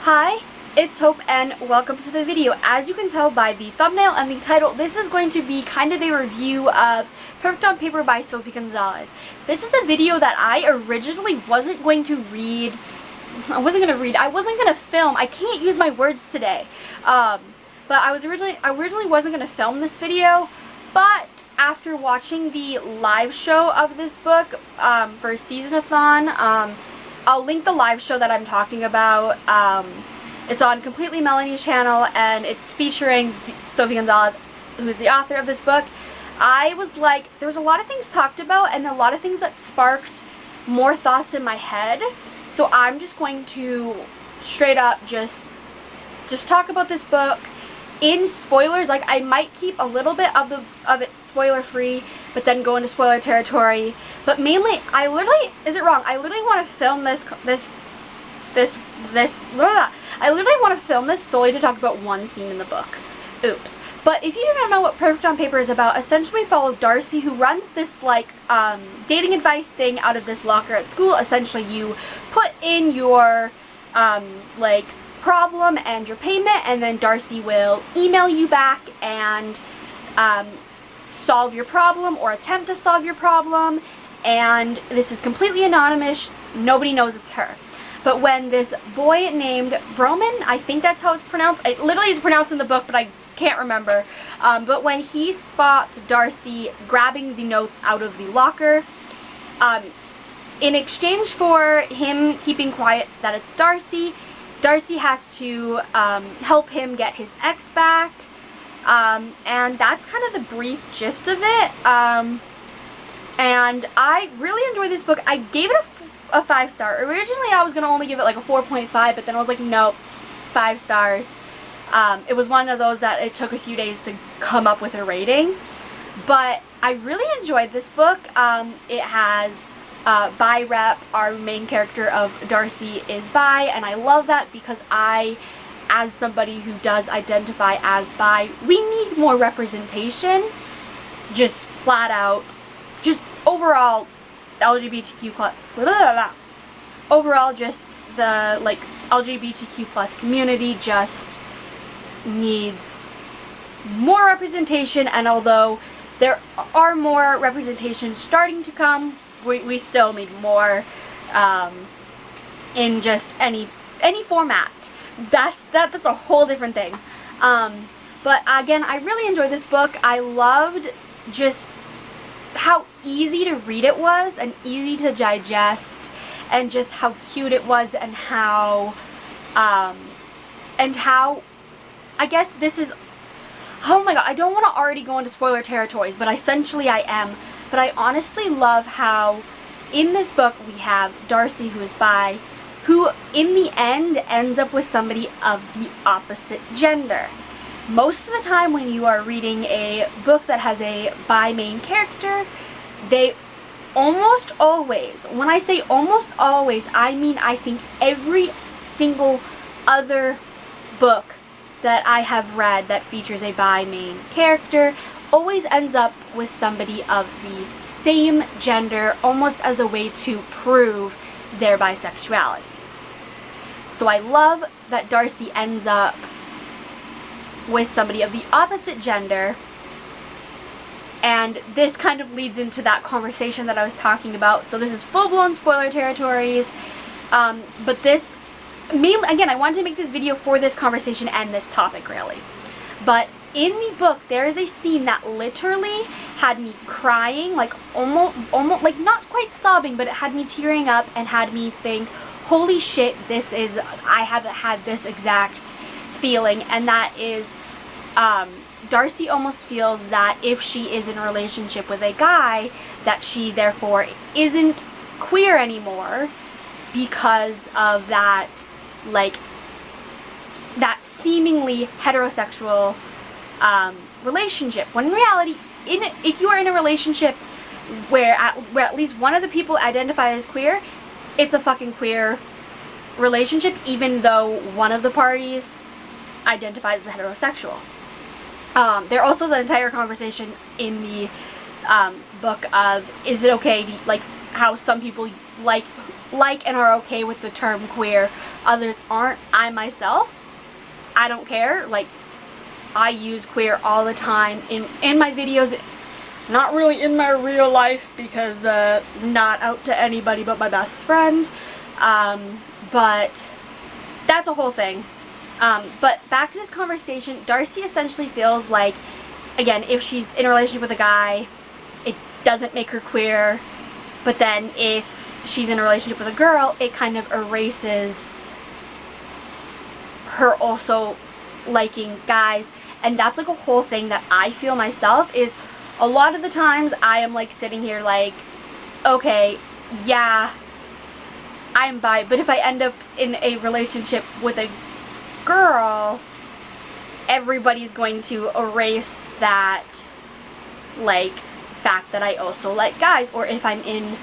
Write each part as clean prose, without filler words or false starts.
Hi, it's Hope and welcome to the video. As you can tell by the thumbnail and the title, this is going to be kind of a review of Perfect on Paper by Sophie Gonzalez. This is a video that I originally wasn't going to read. I wasn't going to film. I can't use my words today. But I originally wasn't going to film this video, but after watching the live show of this book for Season-a-thon, I'll link the live show that I'm talking about. It's on Completely Melanie's channel, and it's featuring Sophie Gonzalez, who's the author of this book. I was like, there was a lot of things talked about, and a lot of things that sparked more thoughts in my head. So I'm just going to straight up just talk about this book in spoilers. Like, I might keep a little bit of it spoiler free, but then go into spoiler territory. But mainly, I literally want to film I literally want to film this solely to talk about one scene in the book. Oops. But if you don't know what Perfect on Paper is about, essentially we follow Darcy, who runs this, like, dating advice thing out of this locker at school. Essentially, you put in your, like, problem and your payment, and then Darcy will email you back and solve your problem or attempt to solve your problem, and this is completely anonymous. Nobody knows it's her. But when this boy named Broman, I think that's how it's pronounced, it literally is pronounced in the book, but I can't remember, but when he spots Darcy grabbing the notes out of the locker, in exchange for him keeping quiet that it's Darcy, Darcy has to help him get his ex back, and that's kind of the brief gist of it. And I really enjoyed this book. I gave it a 5-star. Originally I was going to only give it like a 4.5, but then I was like, nope, 5 stars. It was one of those that it took a few days to come up with a rating, but I really enjoyed this book. It has bi rep. Our main character of Darcy is bi, and I love that because I, as somebody who does identify as bi, we need more representation, just flat out, just overall LGBTQ plus, overall just the, like, LGBTQ plus community just needs more representation. And although there are more representations starting to come, we still need more in just any format. That's a whole different thing. But again, I really enjoyed this book. I loved just how easy to read it was and easy to digest, and just how cute it was, and how I guess this is, oh my god, I don't want to already go into spoiler territories, but essentially I am. But I honestly love how in this book we have Darcy, who is bi, who in the end ends up with somebody of the opposite gender. Most of the time when you are reading a book that has a bi main character, they almost always, when I say almost always, I mean I think every single other book that I have read that features a bi main character always ends up with somebody of the same gender, almost as a way to prove their bisexuality. So I love that Darcy ends up with somebody of the opposite gender, and this kind of leads into that conversation that I was talking about. So this is full-blown spoiler territories, but this, mainly, again, I wanted to make this video for this conversation and this topic, really. But in the book, there is a scene that literally had me crying, like almost, like not quite sobbing, but it had me tearing up and had me think, holy shit, I haven't had this exact feeling. And that is, Darcy almost feels that if she is in a relationship with a guy, that she therefore isn't queer anymore because of that, like, that seemingly heterosexual relationship. When in reality, if you are in a relationship where at least one of the people identify as queer, it's a fucking queer relationship, even though one of the parties identifies as heterosexual. There also is an entire conversation in the book of, is it okay to, like, how some people like like and are okay with the term queer. Others aren't. I myself, I don't care. Like, I use queer all the time in my videos. Not really in my real life because not out to anybody but my best friend. But that's a whole thing. But back to this conversation, Darcy essentially feels like, again, if she's in a relationship with a guy, it doesn't make her queer. But then if she's in a relationship with a girl, it kind of erases her also liking guys. And that's like a whole thing that I feel myself is a lot of the times I am like sitting here like, okay, yeah, I'm bi, but if I end up in a relationship with a girl, everybody's going to erase that like fact that I also like guys. Or if I'm in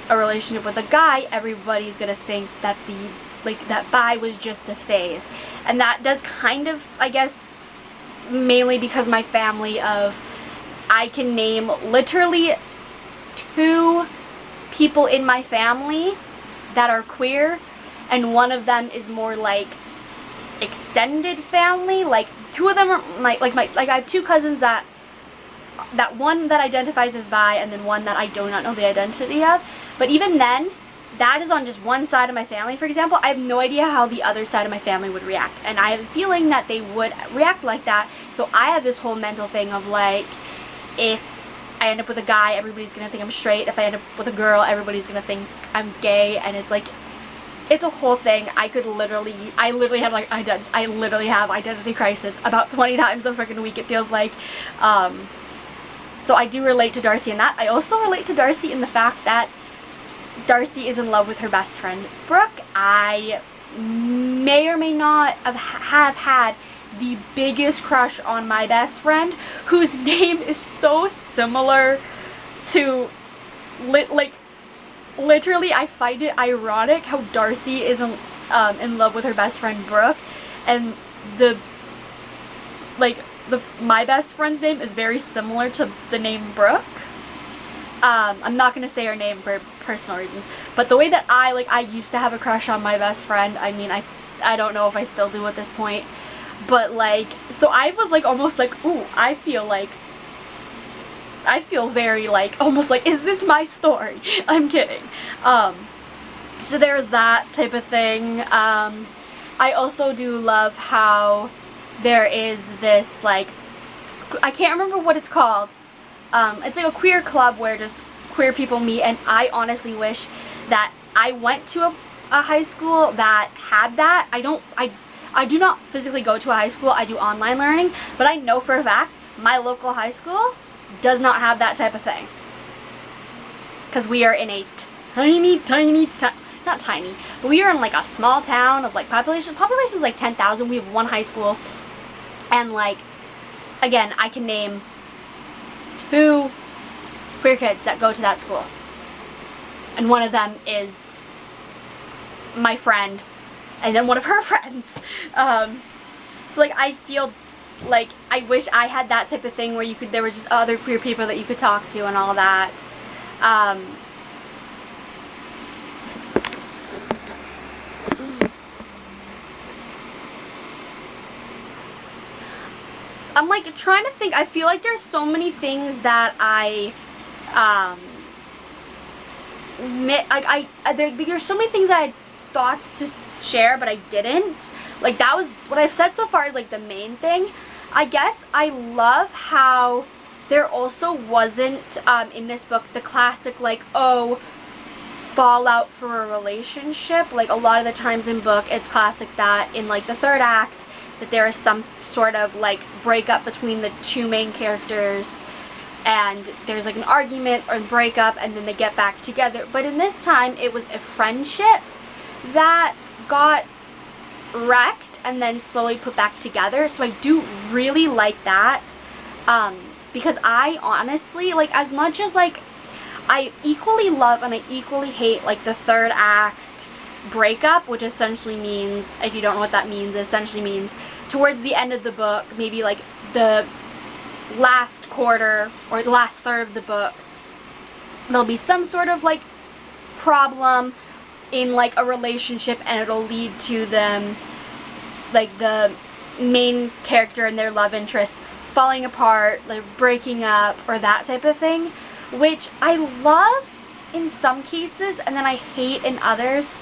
a relationship with a guy, everybody's gonna think that that bi was just a phase. And that does kind of, I guess, mainly because my family of, I can name literally 2 people in my family that are queer, and one of them is more like extended family. Like 2 of them are like I have 2 cousins that one that identifies as bi, and then one that I do not know the identity of. But even then, that is on just one side of my family. For example, I have no idea how the other side of my family would react, and I have a feeling that they would react like that. So I have this whole mental thing of like, if I end up with a guy, everybody's gonna think I'm straight. If I end up with a girl, everybody's gonna think I'm gay. And it's like, it's a whole thing. I literally have identity crisis about 20 times a freaking week, it feels like. So I do relate to Darcy in that. I also relate to Darcy in the fact that Darcy is in love with her best friend, Brooke. I may or may not have had the biggest crush on my best friend, whose name is so similar to, literally, I find it ironic how Darcy is in love with her best friend, Brooke, and my best friend's name is very similar to the name Brooke. I'm not gonna say her name for personal reasons, but the way that I used to have a crush on my best friend, I mean, I don't know if I still do at this point, but like, so I was like almost like, ooh, I feel very like, almost like, is this my story? I'm kidding. So there's that type of thing. I also do love how there is this, like, I can't remember what it's called. It's like a queer club where just queer people meet, and I honestly wish that I went to a high school that had that. I do not physically go to a high school, I do online learning, but I know for a fact my local high school does not have that type of thing. Because we are in a not tiny, but we are in like a small town of like population is like 10,000. We have 1 high school, and like, again, I can name 2 queer kids that go to that school, and one of them is my friend, and then one of her friends. So like, I feel like I wish I had that type of thing where there were just other queer people that you could talk to and all that. I'm like trying to think. I feel like there's so many things that there's so many things that I had thoughts to share, but I didn't. Like, that was what I've said so far is like the main thing. I guess I love how there also wasn't in this book the classic like, oh, fallout for a relationship. Like, a lot of the times in book it's classic that in like the 3rd act that there is some sort of like breakup between the 2 main characters, and there's like an argument or breakup, and then they get back together. But in this time it was a friendship that got wrecked and then slowly put back together. So I do really like that, because I honestly, like, as much as like I equally love and I equally hate like the 3rd act breakup, which essentially means, if you don't know what that means, it essentially means towards the end of the book, maybe like the last quarter or the last third of the book, there'll be some sort of like problem in like a relationship and it'll lead to them, like the main character and their love interest falling apart, like breaking up or that type of thing, which I love in some cases and then I hate in others.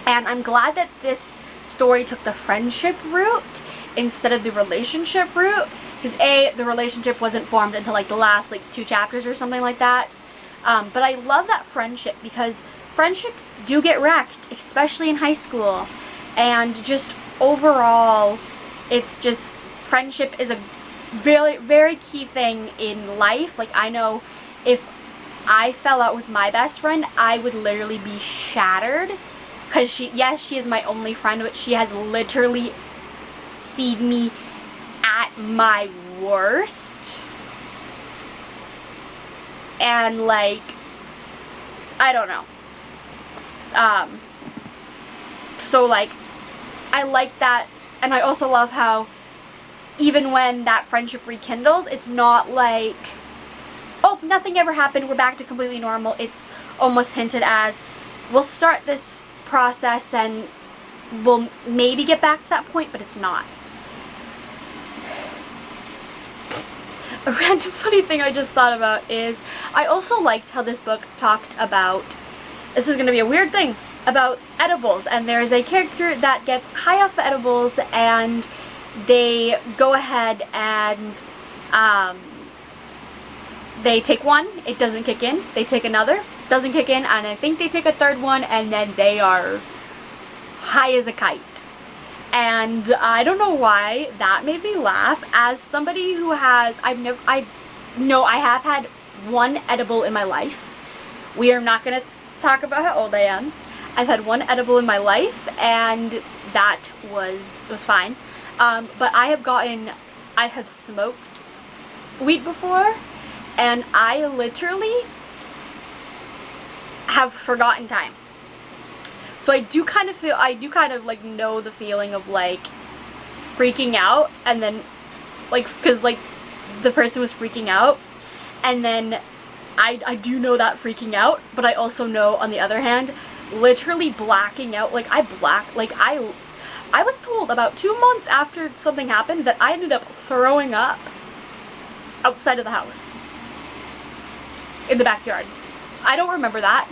And I'm glad that this story took the friendship route instead of the relationship route, because the relationship wasn't formed until like the last like 2 chapters or something like that. But I love that friendship, because friendships do get wrecked, especially in high school. And just overall, it's just, friendship is a very, very key thing in life. Like, I know if I fell out with my best friend, I would literally be shattered. Because yes, she is my only friend, but she has literally seen me at my worst. And like, I don't know. So like, I like that, and I also love how even when that friendship rekindles, it's not like, oh, nothing ever happened, we're back to completely normal. It's almost hinted as, we'll start this process and we'll maybe get back to that point, but it's not. A random funny thing I just thought about is, I also liked how this book talked about, this is going to be a weird thing, about edibles, and there's a character that gets high off the edibles and they go ahead and they take one, it doesn't kick in, they take another, doesn't kick in, and I think they take a third one, and then they are high as a kite. And I don't know why that made me laugh. As somebody who has, I have had one edible in my life. We are not going to talk about how old I am. I've had one edible in my life, and that was fine. But I have smoked weed before, and I literally have forgotten time. So I do kind of like know the feeling of like freaking out, and then like, because like the person was freaking out, and then I do know that freaking out, but I also know on the other hand, literally blacking out, like I was told about 2 months after something happened that I ended up throwing up outside of the house. In the backyard. I don't remember that.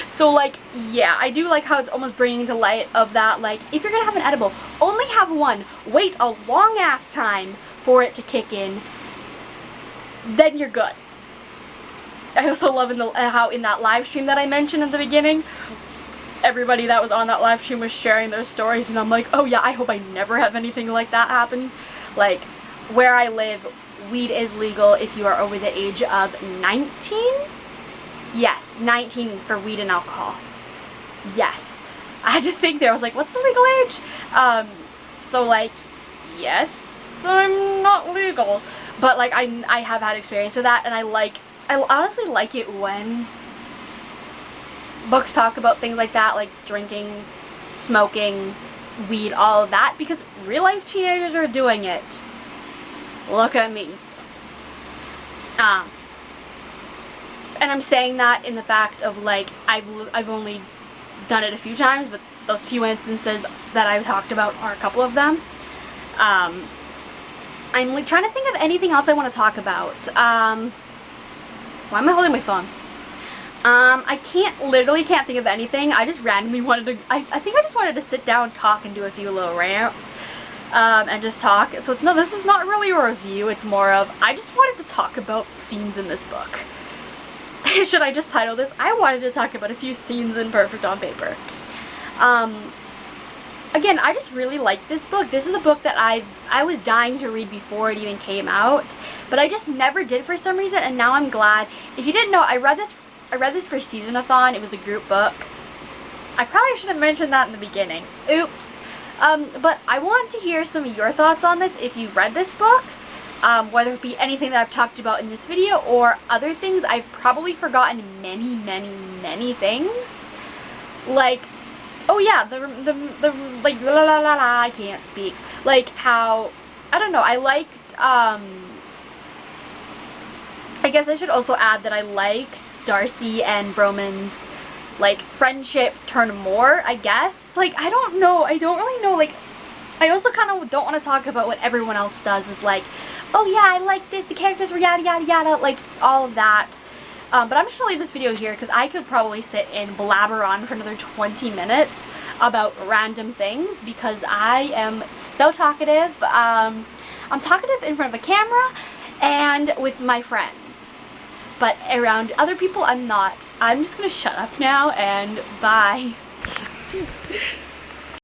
So like, yeah, I do like how it's almost bringing to light of that, like, if you're gonna have an edible, only have one. Wait a long ass time for it to kick in. Then you're good. I also love how in that live stream that I mentioned at the beginning, everybody that was on that live stream was sharing their stories, and I'm like, oh yeah, I hope I never have anything like that happen. Like, where I live, weed is legal if you are over the age of 19? Yes, 19 for weed and alcohol. Yes. I had to think there. I was like, what's the legal age? So like, yes, I'm not legal. But like, I have had experience with that, and I honestly like it when books talk about things like that, like drinking, smoking, weed, all of that, because real life teenagers are doing it. Look at me. And I'm saying that in the fact of like, I've only done it a few times, but those few instances that I've talked about are a couple of them. I'm like trying to think of anything else I want to talk about. Why am I holding my phone? I literally can't think of anything. I just randomly wanted to, I think I just wanted to sit down, talk, and do a few little rants. And just talk. So this is not really a review, it's more of, I just wanted to talk about scenes in this book. Should I just title this? I wanted to talk about a few scenes in Perfect on Paper. Again, I just really like this book. This is a book that I was dying to read before it even came out, but I just never did for some reason, and now I'm glad. If you didn't know, I read this for Seasonathon. It was the group book. I probably should have mentioned that in the beginning. Oops. But I want to hear some of your thoughts on this if you've read this book. Whether it be anything that I've talked about in this video or other things. I've probably forgotten many, many, many things. Like, oh yeah, the like, la la la la, I can't speak. Like how, I don't know, I liked, I guess I should also add that I like Darcy and Broman's like friendship turn more, I guess. Like, I don't know, I don't really know, like, I also kind of don't want to talk about what everyone else does, is like, oh yeah, I like this, the characters were yada yada yada, like all of that. But I'm just gonna leave this video here because I could probably sit and blabber on for another 20 minutes about random things because I am so talkative. I'm talkative in front of a camera and with my friends, but around other people I'm not. I'm just gonna shut up now and bye.